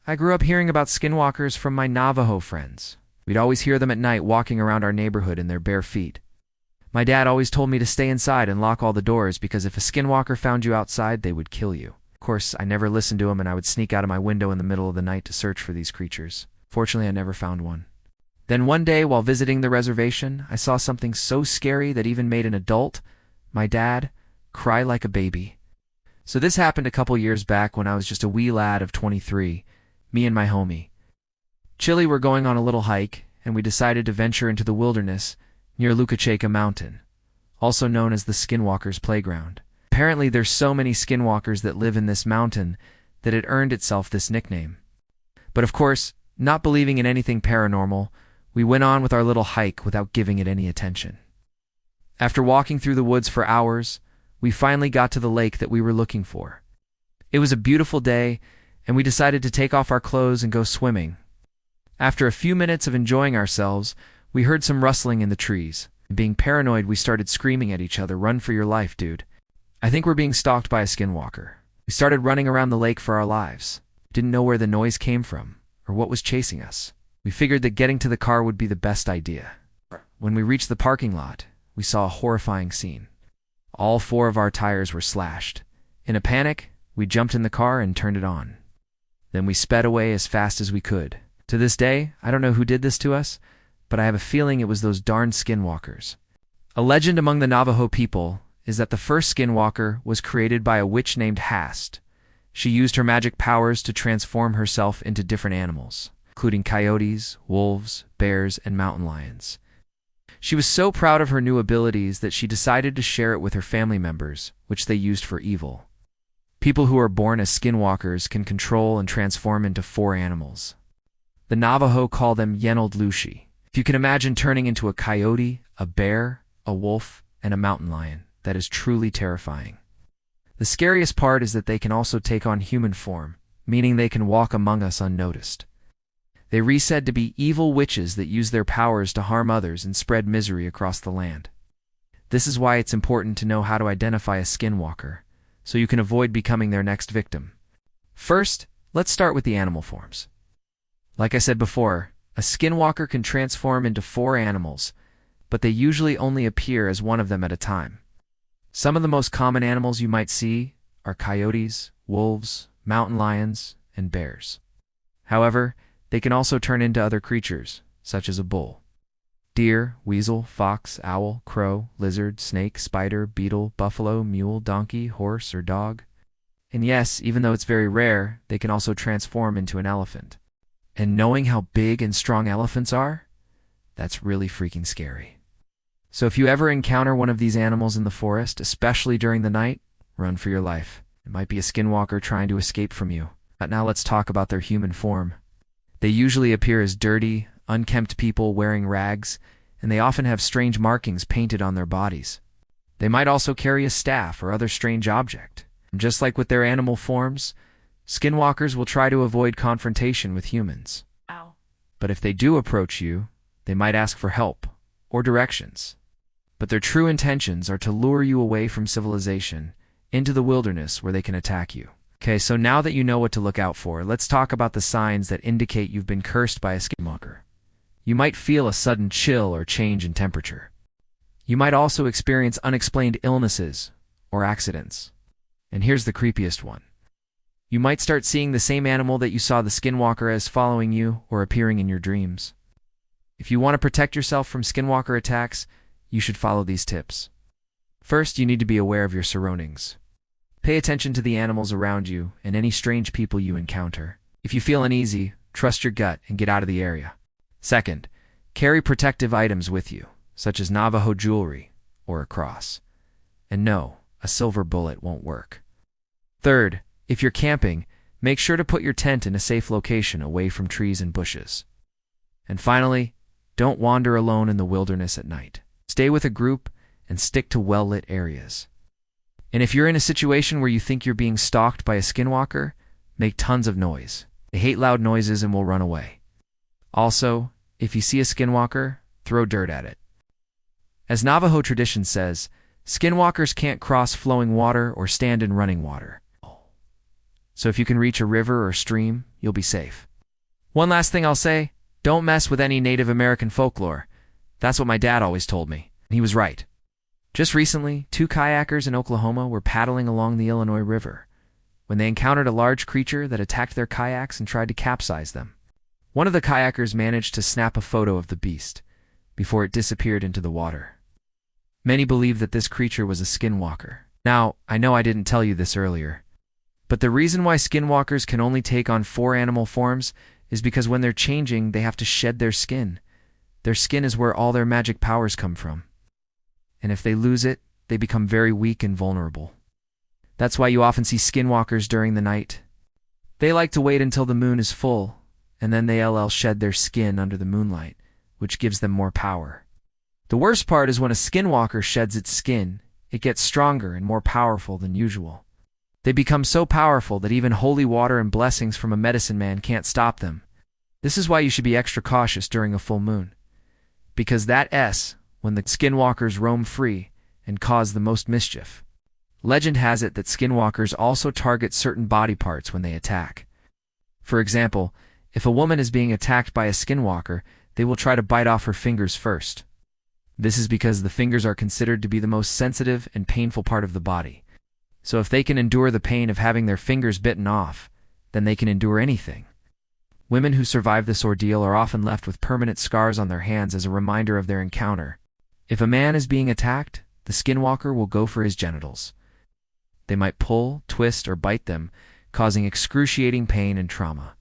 I grew up hearing about skinwalkers from my Navajo friends. We'd always hear them at night walking around our neighborhood in their bare feet. My dad always told me to stay inside and lock all the doors because if a skinwalker found you outside, they would kill you. Of course, I never listened to him and I would sneak out of my window in the middle of the night to search for these creatures. Fortunately, I never found one. Then one day, while visiting the reservation, I saw something so scary that even made an adult, my dad, cry like a baby. So this happened a couple years back when I was just a wee lad of 23, me and my homie. Chili were going on a little hike, and we decided to venture into the wilderness near Lukacheika Mountain, also known as the Skinwalkers' Playground. Apparently there's so many skinwalkers that live in this mountain that it earned itself this nickname. But of course, not believing in anything paranormal, we went on with our little hike without giving it any attention. After walking through the woods for hours, we finally got to the lake that we were looking for. It was a beautiful day, and we decided to take off our clothes and go swimming. After a few minutes of enjoying ourselves, we heard some rustling in the trees. Being paranoid, we started screaming at each other, "Run for your life, dude. I think we're being stalked by a skinwalker." We started running around the lake for our lives. Didn't know where the noise came from, or what was chasing us. We figured that getting to the car would be the best idea. When we reached the parking lot, we saw a horrifying scene. All 4 of our tires were slashed. In a panic, we jumped in the car and turned it on. Then we sped away as fast as we could. To this day, I don't know who did this to us, but I have a feeling it was those darn skinwalkers. A legend among the Navajo people is that the first skinwalker was created by a witch named Hast. She used her magic powers to transform herself into different animals, including coyotes, wolves, bears, and mountain lions. She was so proud of her new abilities that she decided to share it with her family members, which they used for evil. People who are born as skinwalkers can control and transform into 4 animals. The Navajo call them Yenald-Lushi. If you can imagine turning into a coyote, a bear, a wolf, and a mountain lion, that is truly terrifying. The scariest part is that they can also take on human form, meaning they can walk among us unnoticed. They are said to be evil witches that use their powers to harm others and spread misery across the land. This is why it's important to know how to identify a skinwalker, so you can avoid becoming their next victim. First, let's start with the animal forms. Like I said before, a skinwalker can transform into 4 animals, but they usually only appear as one of them at a time. Some of the most common animals you might see are coyotes, wolves, mountain lions, and bears. However, they can also turn into other creatures, such as a bull, deer, weasel, fox, owl, crow, lizard, snake, spider, beetle, buffalo, mule, donkey, horse, or dog. And yes, even though it's very rare, they can also transform into an elephant. And knowing how big and strong elephants are, that's really freaking scary. So if you ever encounter one of these animals in the forest, especially during the night, run for your life. It might be a skinwalker trying to escape from you. But now let's talk about their human form. They usually appear as dirty, unkempt people wearing rags, and they often have strange markings painted on their bodies. They might also carry a staff or other strange object. And just like with their animal forms, skinwalkers will try to avoid confrontation with humans. Ow. But if they do approach you, they might ask for help or directions. But their true intentions are to lure you away from civilization into the wilderness where they can attack you. Okay, so now that you know what to look out for, let's talk about the signs that indicate you've been cursed by a skinwalker. You might feel a sudden chill or change in temperature. You might also experience unexplained illnesses or accidents. And here's the creepiest one. You might start seeing the same animal that you saw the skinwalker as following you or appearing in your dreams. If you want to protect yourself from skinwalker attacks, you should follow these tips. First, you need to be aware of your surroundings. Pay attention to the animals around you and any strange people you encounter. If you feel uneasy, trust your gut and get out of the area. Second, carry protective items with you, such as Navajo jewelry or a cross. And no, a silver bullet won't work. Third, if you're camping, make sure to put your tent in a safe location away from trees and bushes. And finally, don't wander alone in the wilderness at night. Stay with a group and stick to well-lit areas. And if you're in a situation where you think you're being stalked by a skinwalker, make tons of noise. They hate loud noises and will run away. Also, if you see a skinwalker, throw dirt at it. As Navajo tradition says, skinwalkers can't cross flowing water or stand in running water. So if you can reach a river or stream, you'll be safe. One last thing I'll say, don't mess with any Native American folklore. That's what my dad always told me. And he was right. Just recently, 2 kayakers in Oklahoma were paddling along the Illinois River when they encountered a large creature that attacked their kayaks and tried to capsize them. One of the kayakers managed to snap a photo of the beast before it disappeared into the water. Many believe that this creature was a skinwalker. Now, I know I didn't tell you this earlier, but the reason why skinwalkers can only take on 4 animal forms is because when they're changing, they have to shed their skin. Their skin is where all their magic powers come from. And if they lose it, they become very weak and vulnerable. That's why you often see skinwalkers during the night. They like to wait until the moon is full, and then they shed their skin under the moonlight, which gives them more power. The worst part is when a skinwalker sheds its skin, it gets stronger and more powerful than usual. They become so powerful that even holy water and blessings from a medicine man can't stop them. This is why you should be extra cautious during a full moon. Because when the skinwalkers roam free and cause the most mischief. Legend has it that skinwalkers also target certain body parts when they attack. For example, if a woman is being attacked by a skinwalker, they will try to bite off her fingers first. This is because the fingers are considered to be the most sensitive and painful part of the body. So if they can endure the pain of having their fingers bitten off, then they can endure anything. Women who survive this ordeal are often left with permanent scars on their hands as a reminder of their encounter. If a man is being attacked, the skinwalker will go for his genitals. They might pull, twist, or bite them, causing excruciating pain and trauma.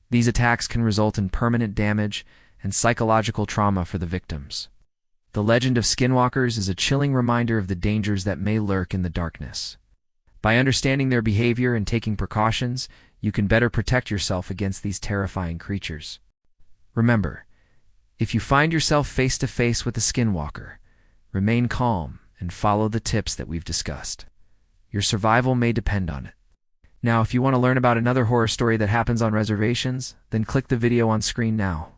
These attacks can result in permanent damage and psychological trauma for the victims. The legend of skinwalkers is a chilling reminder of the dangers that may lurk in the darkness. By understanding their behavior and taking precautions, you can better protect yourself against these terrifying creatures. Remember, if you find yourself face to face with a skinwalker, remain calm and follow the tips that we've discussed. Your survival may depend on it. Now, if you want to learn about another horror story that happens on reservations, then click the video on screen now.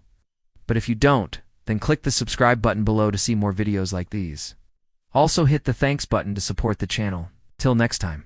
But if you don't, then click the subscribe button below to see more videos like these. Also hit the thanks button to support the channel. Till next time.